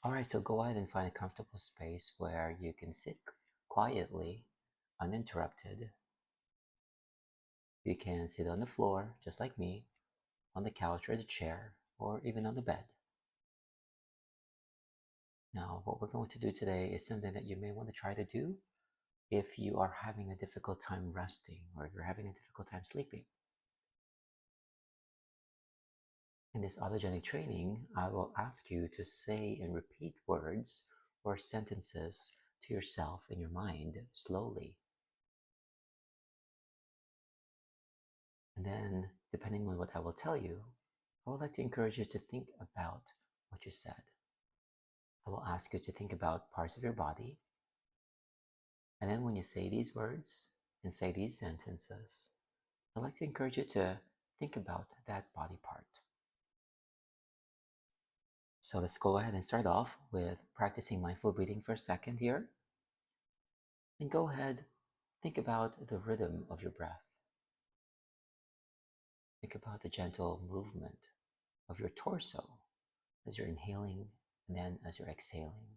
Alright, so go ahead and find a comfortable space where you can sit quietly, uninterrupted. You can sit on the floor, just like me, on the couch or the chair, or even on the bed. Now, what we're going to do today is something that you may want to try to do if you are having a difficult time resting or if you're having a difficult time sleeping. In this autogenic training, I will ask you to say and repeat words or sentences to yourself in your mind slowly. And then, depending on what I will tell you, I would like to encourage you to think about what you said. I will ask you to think about parts of your body. And then when you say these words and say these sentences, I'd like to encourage you to think about that body part. So let's go ahead and start off with practicing mindful breathing for a second here. And go ahead, think about the rhythm of your breath. Think about the gentle movement of your torso as you're inhaling and then as you're exhaling.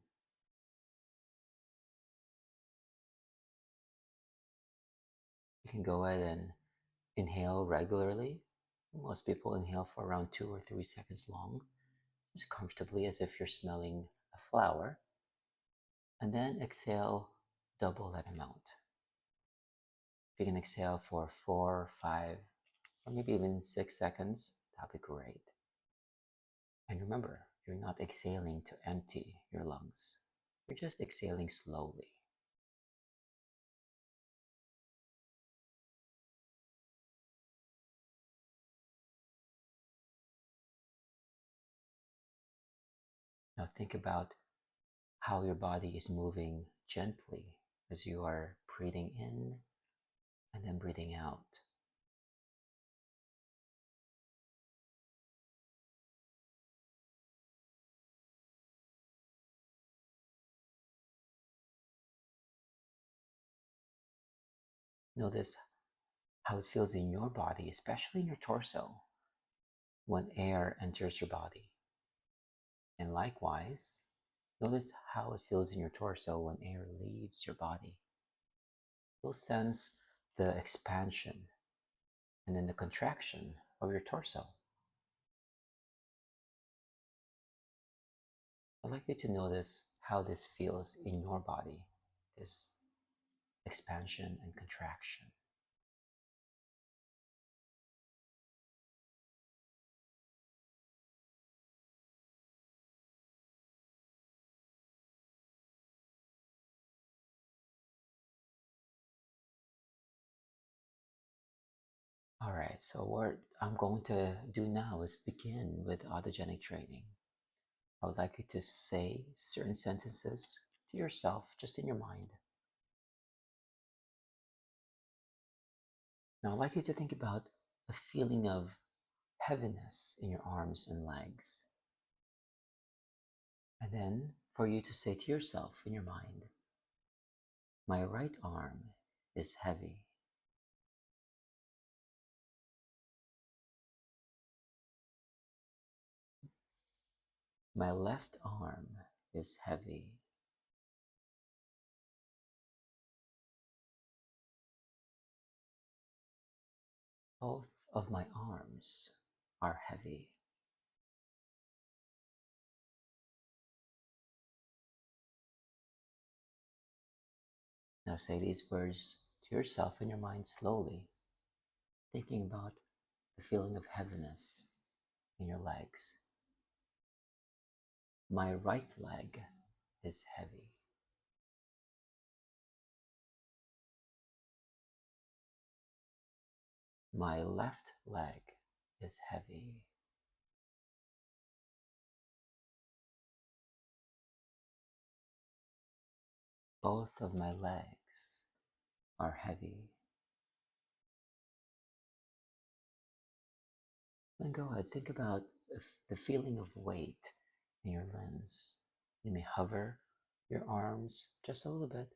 You can go ahead and inhale regularly. Most people inhale for around 2 or 3 seconds long, just comfortably as if you're smelling a flower. And then exhale double that amount. If you can exhale for 4, 5, or maybe even 6 seconds, that'd be great. And remember, you're not exhaling to empty your lungs. You're just exhaling slowly. Now think about how your body is moving gently as you are breathing in and then breathing out. Notice how it feels in your body, especially in your torso, when air enters your body. And likewise, notice how it feels in your torso when air leaves your body. You'll sense the expansion and then the contraction of your torso. I'd like you to notice how this feels in your body, this expansion and contraction. All right, so what I'm going to do now is begin with autogenic training. I would like you to say certain sentences to yourself, just in your mind. Now, I'd like you to think about a feeling of heaviness in your arms and legs. And then for you to say to yourself in your mind, my right arm is heavy. My left arm is heavy. Both of my arms are heavy. Now say these words to yourself in your mind slowly, thinking about the feeling of heaviness in your legs. My right leg is heavy. My left leg is heavy. Both of my legs are heavy. Then go ahead, think about the feeling of weight in your limbs. You may hover your arms just a little bit.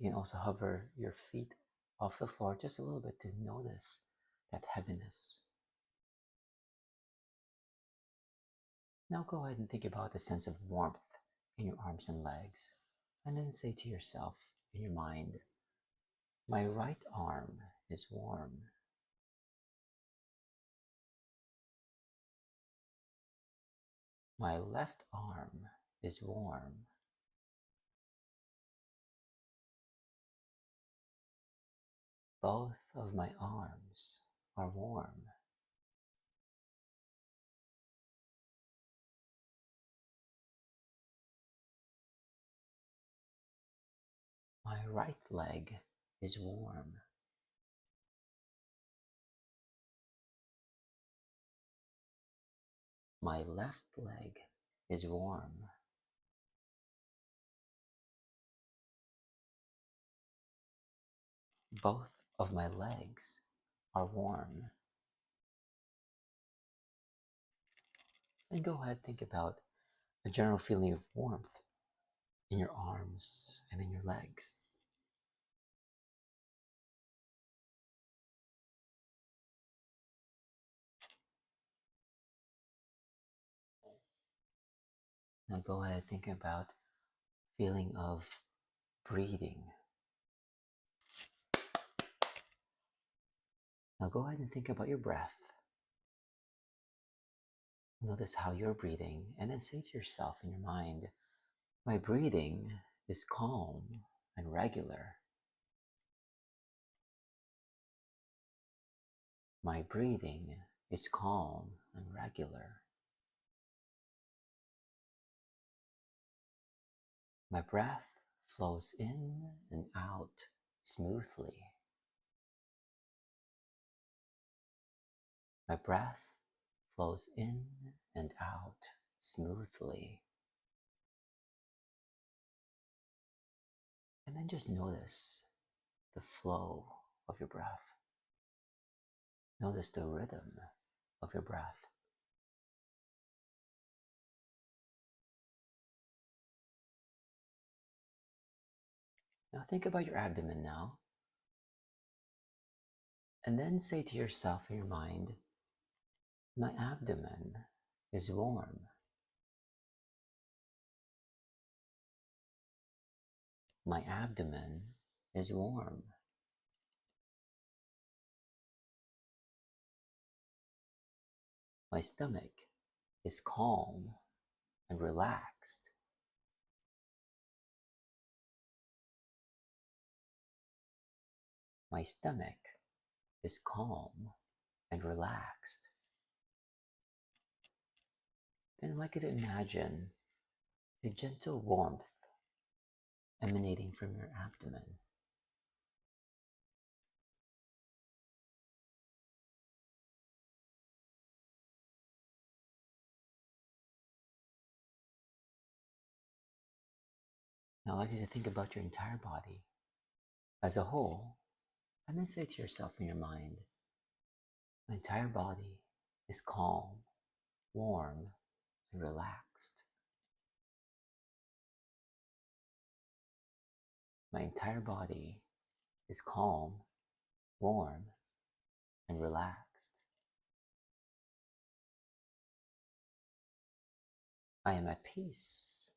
You can also hover your feet off the floor just a little bit to notice that heaviness. Now go ahead and think about the sense of warmth in your arms and legs, and then say to yourself in your mind, my right arm is warm. My left arm is warm. Both of my arms are warm. My right leg is warm. My left leg is warm. Both of my legs are warm. Then go ahead, think about a general feeling of warmth in your arms and in your legs. Now go ahead, think about feeling of breathing. Now go ahead and think about your breath. Notice how you're breathing, and then say to yourself in your mind, my breathing is calm and regular. My breathing is calm and regular. My breath flows in and out smoothly. My breath flows in and out smoothly. And then just notice the flow of your breath. Notice the rhythm of your breath. Now think about your abdomen now. And then say to yourself in your mind, my abdomen is warm. My abdomen is warm. My stomach is calm and relaxed. My stomach is calm and relaxed. Then I'd like you to imagine a gentle warmth emanating from your abdomen. Now I'd like you to think about your entire body as a whole, and then say to yourself in your mind, my entire body is calm, warm, and relaxed. My entire body is calm, warm, and relaxed. I am at peace.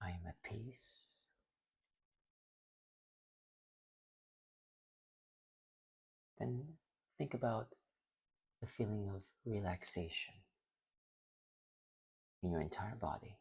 I am at peace. Then think about the feeling of relaxation in your entire body.